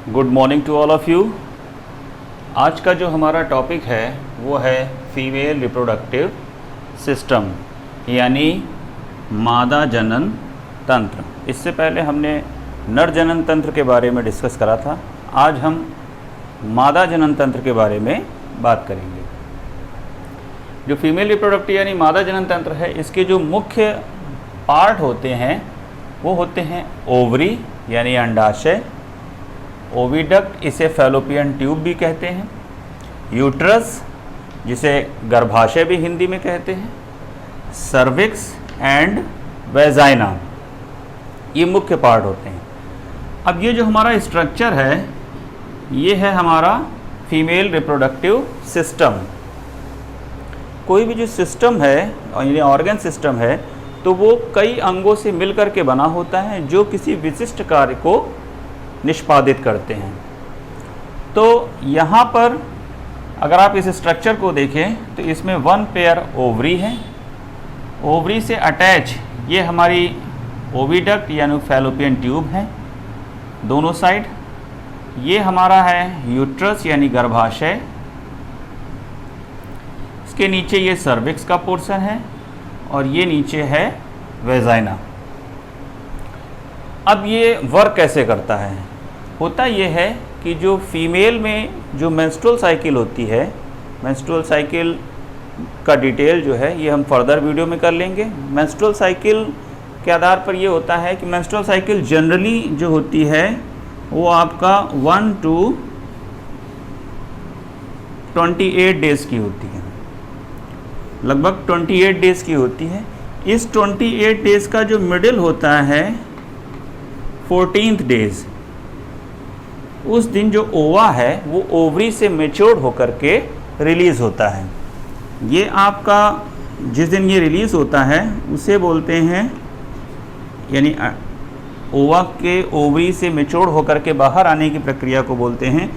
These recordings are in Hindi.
Good morning to all of you. आज का जो हमारा टॉपिक है वो है फीमेल रिप्रोडक्टिव सिस्टम यानी मादा जनन तंत्र। इससे पहले हमने नर जनन तंत्र के बारे में डिस्कस करा था। आज हम मादा जनन तंत्र के बारे में बात करेंगे। जो फीमेल रिप्रोडक्टिव यानी मादा जनन तंत्र है, इसके जो मुख्य पार्ट होते हैं वो होते हैं ओवरी यानी अंडाशय, ओविडक्ट इसे फैलोपियन ट्यूब भी कहते हैं, यूट्रस जिसे गर्भाशय भी हिंदी में कहते हैं, सर्विक्स एंड वेजाइना, ये मुख्य पार्ट होते हैं। अब ये जो हमारा स्ट्रक्चर है ये है हमारा फीमेल रिप्रोडक्टिव सिस्टम। कोई भी जो सिस्टम है यानी ऑर्गन सिस्टम है तो वो कई अंगों से मिलकर के बना होता है जो किसी विशिष्ट कार्य को निष्पादित करते हैं। तो यहाँ पर अगर आप इस स्ट्रक्चर को देखें तो इसमें वन पेयर ओवरी है, ओवरी से अटैच ये हमारी ओविडक्ट यानी फैलोपियन ट्यूब है दोनों साइड, ये हमारा है यूट्रस यानी गर्भाशय, इसके नीचे ये सर्विक्स का पोर्शन है और ये नीचे है वेजाइना। अब ये वर्क कैसे करता है? होता ये है कि जो फीमेल में जो मेंस्ट्रुअल साइकिल होती है, मेंस्ट्रुअल साइकिल का डिटेल जो है ये हम फर्दर वीडियो में कर लेंगे। मेंस्ट्रुअल साइकिल के आधार पर ये होता है कि मेंस्ट्रुअल साइकिल जनरली जो होती है वो आपका 1 to 28 डेज़ की होती है, लगभग 28 डेज़ की होती है। इस 28 डेज़ का जो मिडिल होता है 14th डेज़, उस दिन जो ओवा है वो ओवरी से मैच्योर होकर के रिलीज़ होता है। ये आपका जिस दिन ये रिलीज़ होता है उसे बोलते हैं यानी ओवा के ओवरी से मैच्योर होकर के बाहर आने की प्रक्रिया को बोलते हैं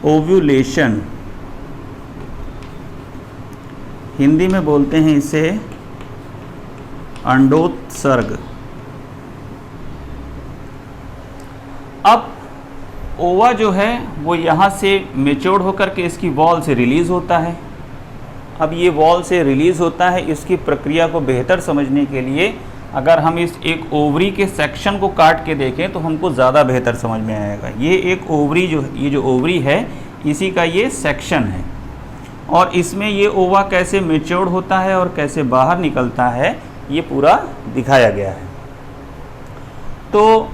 ओव्यूलेशन। हिंदी में बोलते हैं इसे अंडोत्सर्ग। अब ओवा जो है वो यहाँ से मैच्योर होकर के इसकी वॉल से रिलीज़ होता है। अब ये वॉल से रिलीज़ होता है, इसकी प्रक्रिया को बेहतर समझने के लिए अगर हम इस एक ओवरी के सेक्शन को काट के देखें तो हमको ज़्यादा बेहतर समझ में आएगा। ये एक ओवरी ये जो ओवरी है इसी का ये सेक्शन है और इसमें ये ओवा कैसे मैच्योर होता है और कैसे बाहर निकलता है ये पूरा दिखाया गया है। तो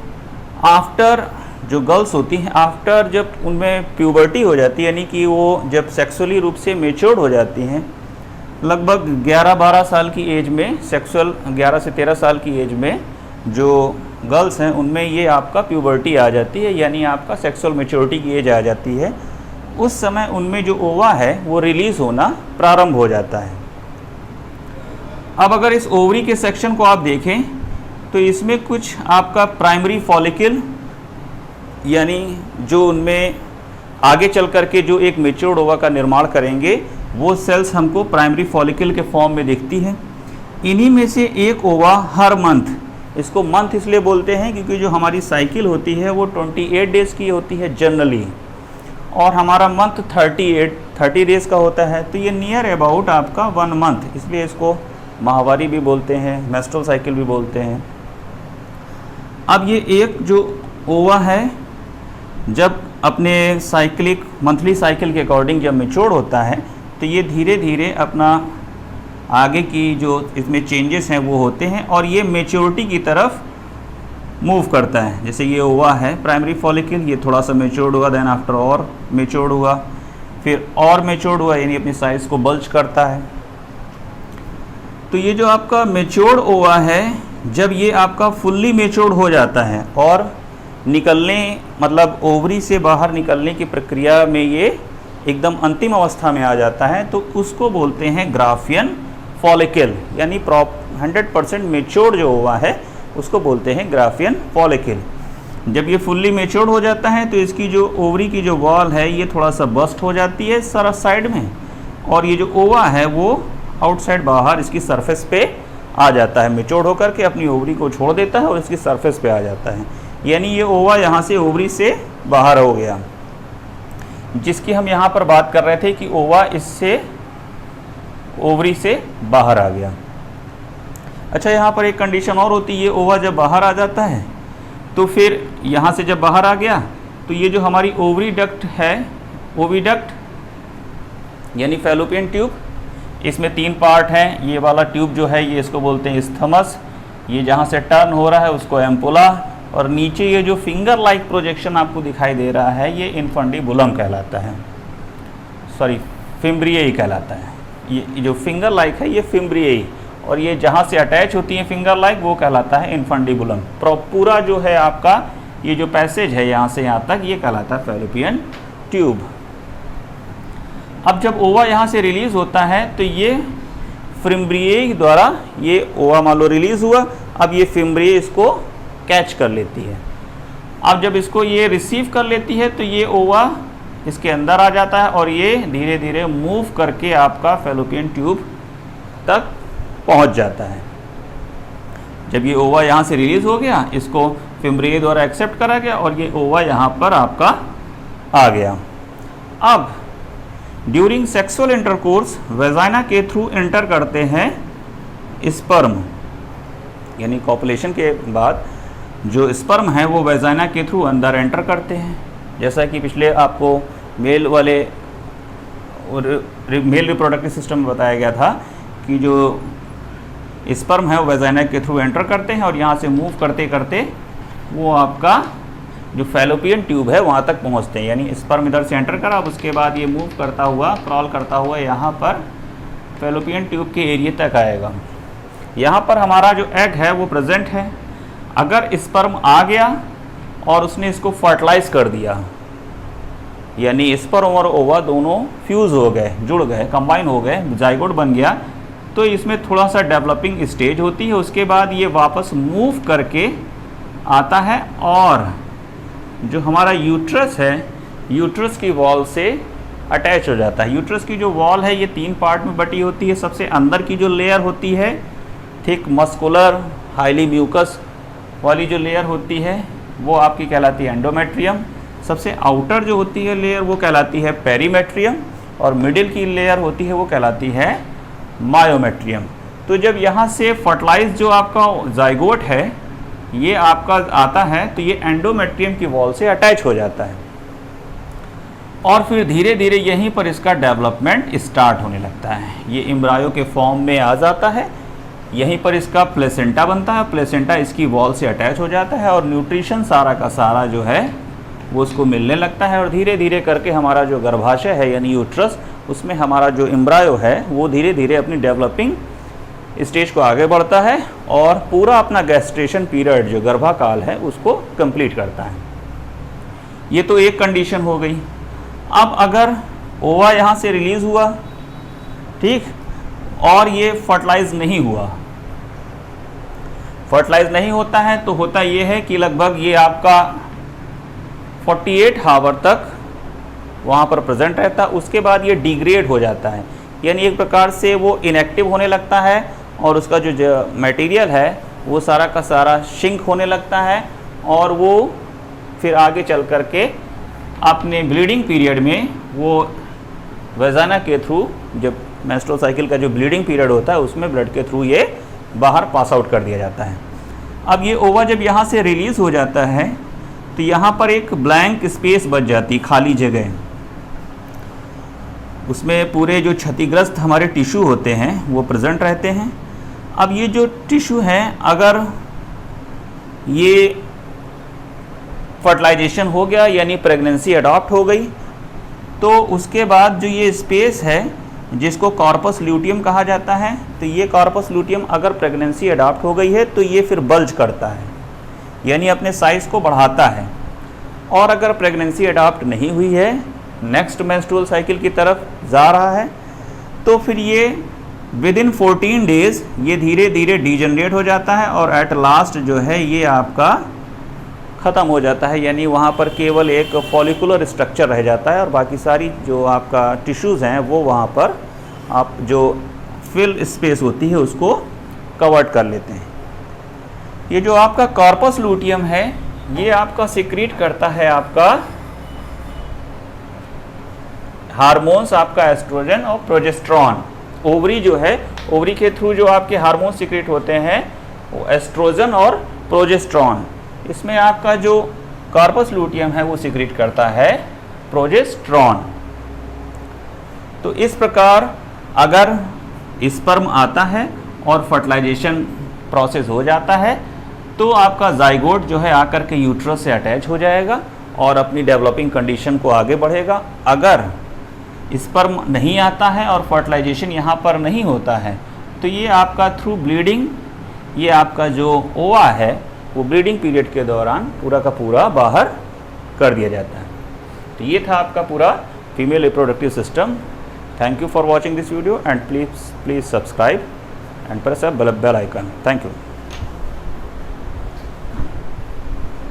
आफ्टर जो गर्ल्स होती हैं, आफ्टर जब उनमें प्यूबर्टी हो जाती है यानी कि वो जब सेक्सुअली रूप से मैच्योर हो जाती हैं, लगभग 11-12 साल की एज में, सेक्सुअल 11 से 13 साल की एज में जो गर्ल्स हैं उनमें ये आपका प्यूबर्टी आ जाती है यानी आपका सेक्सुअल मैच्योरिटी की एज आ जाती है। उस समय उनमें जो ओवा है वो रिलीज़ होना प्रारंभ हो जाता है। अब अगर इस ओवरी के सेक्शन को आप देखें तो इसमें कुछ आपका प्राइमरी फॉलिकल यानी जो उनमें आगे चल कर के जो एक मैच्योर्ड ओवा का निर्माण करेंगे वो सेल्स हमको प्राइमरी फॉलिकल के फॉर्म में दिखती हैं। इन्हीं में से एक ओवा हर मंथ, इसको मंथ इसलिए बोलते हैं क्योंकि जो हमारी साइकिल होती है वो 28 डेज़ की होती है जनरली और हमारा मंथ 30 डेज़ का होता है। तो ये नियर अबाउट आपका 1 मंथ, इसलिए इसको माहवारी भी बोलते हैं, मेंस्ट्रुअल साइकिल भी बोलते हैं। अब ये एक जो ओवा है जब अपने साइक्लिक मंथली साइकिल के अकॉर्डिंग जब मैच्योर होता है तो ये धीरे धीरे अपना आगे की जो इसमें चेंजेस हैं वो होते हैं और ये मैच्योरिटी की तरफ मूव करता है। जैसे ये ओवा है प्राइमरी फॉलिकल, ये थोड़ा सा मैच्योर्ड हुआ, देन आफ्टर और मैच्योर्ड हुआ, फिर और मैच्योर्ड हुआ यानी अपनी साइज़ को बल्ज करता है। तो ये जो आपका मैच्योर्ड ओवा है जब ये आपका फुल्ली मैच्योर्ड हो जाता है और निकलने मतलब ओवरी से बाहर निकलने की प्रक्रिया में ये एकदम अंतिम अवस्था में आ जाता है तो उसको बोलते हैं ग्राफियन फॉलिकल यानी 100% मैच्योर्ड जो ओवा है उसको बोलते हैं ग्राफियन फॉलिकल। जब ये फुल्ली मैच्योर्ड हो जाता है तो इसकी जो ओवरी की जो वॉल है ये थोड़ा सा बस्ट हो जाती है सारा साइड में और ये जो ओवा है वो आउटसाइड बाहर इसकी सरफेस पे आ जाता है, मैच्योर्ड होकर के अपनी ओवरी को छोड़ देता है और इसकी सरफेस पे आ जाता है। यानी ये ओवा यहाँ से ओवरी से बाहर हो गया, जिसकी हम यहाँ पर बात कर रहे थे कि ओवा इससे ओवरी से बाहर आ गया। अच्छा, यहाँ पर एक कंडीशन और होती है, ये ओवा जब बाहर आ जाता है तो फिर यहाँ से जब बाहर आ गया तो ये जो हमारी ओवरी डक्ट है, ओविडक्ट यानी फैलोपियन ट्यूब, इसमें 3 पार्ट हैं। ये वाला ट्यूब जो है ये इसको बोलते हैं स्थमस, ये जहाँ से टर्न हो रहा है उसको एम्पुला, और नीचे ये जो फिंगर लाइक प्रोजेक्शन आपको दिखाई दे रहा है ये इन्फंडिबुलम कहलाता है, सॉरी फिम्ब्रियई कहलाता है। ये जो फिंगर लाइक है ये फिम्ब्रियई, और ये जहाँ से अटैच होती है फिंगर लाइक वो कहलाता है इन्फंडिबुलम। पूरा जो है आपका ये जो पैसेज है यहाँ से यहाँ तक ये कहलाता है फैलोपियन ट्यूब। अब जब ओवा यहाँ से रिलीज होता है तो ये फिम्ब्रियई द्वारा ये ओवा मान लो रिलीज हुआ, अब ये फिम्ब्रियई इसको कैच कर लेती है। अब जब इसको ये रिसीव कर लेती है तो ये ओवा इसके अंदर आ जाता है और ये धीरे धीरे मूव करके आपका फैलोपियन ट्यूब तक पहुंच जाता है। जब ये ओवा यहाँ से रिलीज हो गया, इसको फिम्ब्रियई द्वारा एक्सेप्ट करा गया और ये ओवा यहाँ पर आपका आ गया। अब ड्यूरिंग सेक्सुअल इंटरकोर्स वेजाइना के थ्रू एंटर करते हैं स्पर्म, यानी कॉपुलेशन के बाद जो स्पर्म है वो वेजाइना के थ्रू अंदर एंटर करते हैं। जैसा कि पिछले आपको मेल वाले मेल रिप्रोडक्टिव सिस्टम में बताया गया था कि जो स्पर्म है वो वेजाइना के थ्रू एंटर करते हैं और यहाँ से मूव करते करते वो आपका जो फैलोपियन ट्यूब है वहाँ तक पहुँचते हैं। यानी स्पर्म इधर से एंटर करा, अब उसके बाद ये मूव करता हुआ क्रॉल करता हुआ यहाँ पर फैलोपियन ट्यूब के एरिया तक आएगा। यहाँ पर हमारा जो एग है वो प्रेजेंट है। अगर स्पर्म आ गया और उसने इसको फर्टिलाइज कर दिया, यानी स्पर्म और ओवा दोनों फ्यूज़ हो गए, जुड़ गए, कंबाइन हो गए, जाइगोट बन गया, तो इसमें थोड़ा सा डेवलपिंग स्टेज होती है। उसके बाद ये वापस मूव करके आता है और जो हमारा यूट्रस है, यूट्रस की वॉल से अटैच हो जाता है। यूट्रस की जो वॉल है ये 3 पार्ट में बटी होती है। सबसे अंदर की जो लेयर होती है थिक मस्कुलर हाईली म्यूकस वाली जो लेयर होती है वो आपकी कहलाती है एंडोमेट्रियम। सबसे आउटर जो होती है लेयर वो कहलाती है पेरीमेट्रियम, और मिडिल की लेयर होती है वो कहलाती है मायोमेट्रियम। तो जब यहाँ से फर्टिलाइज जो आपका जाइगोट है ये आपका आता है तो ये एंडोमेट्रियम की वॉल से अटैच हो जाता है और फिर धीरे धीरे यहीं पर इसका डेवलपमेंट स्टार्ट होने लगता है। ये एम्ब्रायो के फॉर्म में आ जाता है, यहीं पर इसका प्लेसेंटा बनता है, प्लेसेंटा इसकी वॉल से अटैच हो जाता है और न्यूट्रिशन सारा का सारा जो है वो उसको मिलने लगता है और धीरे धीरे करके हमारा जो गर्भाशय है यानी यूट्रस, उसमें हमारा जो एम्ब्रायो है वो धीरे धीरे अपनी डेवलपिंग स्टेज को आगे बढ़ता है और पूरा अपना गैस्ट्रेशन पीरियड जो गर्भाकाल है उसको कंप्लीट करता है। ये तो एक कंडीशन हो गई। अब अगर ओवा यहाँ से रिलीज हुआ, ठीक, और ये फर्टिलाइज नहीं हुआ, फर्टिलाइज नहीं होता है तो होता ये है कि लगभग ये आपका 48 आवर तक वहाँ पर प्रेजेंट रहता है। उसके बाद ये डिग्रेड हो जाता है, यानी एक प्रकार से वो इनएक्टिव होने लगता है और उसका जो मटेरियल है वो सारा का सारा शिंक होने लगता है और वो फिर आगे चल करके अपने ब्लीडिंग पीरियड में वो वेजाना के थ्रू, जब मेंस्ट्रुअल साइकिल का जो ब्लीडिंग पीरियड होता है उसमें ब्लड के थ्रू ये बाहर पास आउट कर दिया जाता है। अब ये ओवा जब यहाँ से रिलीज़ हो जाता है तो यहाँ पर एक ब्लैंक स्पेस बच जाती, खाली जगह, उसमें पूरे जो क्षतिग्रस्त हमारे टिश्यू होते हैं वो प्रेजेंट रहते हैं। अब ये जो टिश्यू है अगर ये फर्टिलाइजेशन हो गया यानी प्रेगनेंसी अडॉप्ट हो गई तो उसके बाद जो ये स्पेस है जिसको कॉर्पस ल्यूटियम कहा जाता है, तो ये कॉर्पस ल्यूटियम अगर प्रेगनेंसी अडॉप्ट हो गई है तो ये फिर बल्ज करता है यानी अपने साइज़ को बढ़ाता है। और अगर प्रेगनेंसी अडॉप्ट नहीं हुई है, नेक्स्ट मेंस्ट्रुअल साइकिल की तरफ जा रहा है, तो फिर ये विदिन 14 डेज ये धीरे धीरे डिजनरेट हो जाता है और एट लास्ट जो है ये आपका ख़त्म हो जाता है। यानी वहाँ पर केवल एक फॉलिकुलर स्ट्रक्चर रह जाता है और बाकी सारी जो आपका टिश्यूज़ हैं वो वहाँ पर आप जो फिल स्पेस होती है उसको कवर्ड कर लेते हैं। ये जो आपका कॉर्पस लूटियम है ये आपका सिक्रीट करता है आपका हार्मोन्स, आपका एस्ट्रोजन और प्रोजेस्टेरॉन। ओवरी जो है, ओवरी के थ्रू जो आपके हार्मोन सिक्रीट होते हैं वो एस्ट्रोजन और प्रोजेस्टेरॉन। इसमें आपका जो कार्पस लूटियम है वो सिक्रीट करता है प्रोजेस्टेरॉन। तो इस प्रकार अगर स्पर्म आता है और फर्टिलाइजेशन प्रोसेस हो जाता है तो आपका जाइगोट जो है आकर के यूट्रस से अटैच हो जाएगा और अपनी डेवलपिंग कंडीशन को आगे बढ़ेगा। अगर स्पर्म नहीं आता है और फर्टिलाइजेशन यहाँ पर नहीं होता है तो ये आपका थ्रू ब्लीडिंग, ये आपका जो ओवा है वो ब्लीडिंग पीरियड के दौरान पूरा का पूरा बाहर कर दिया जाता है। तो ये था आपका पूरा female reproductive system. Thank you for watching this video and please subscribe and press a bell icon. Thank you.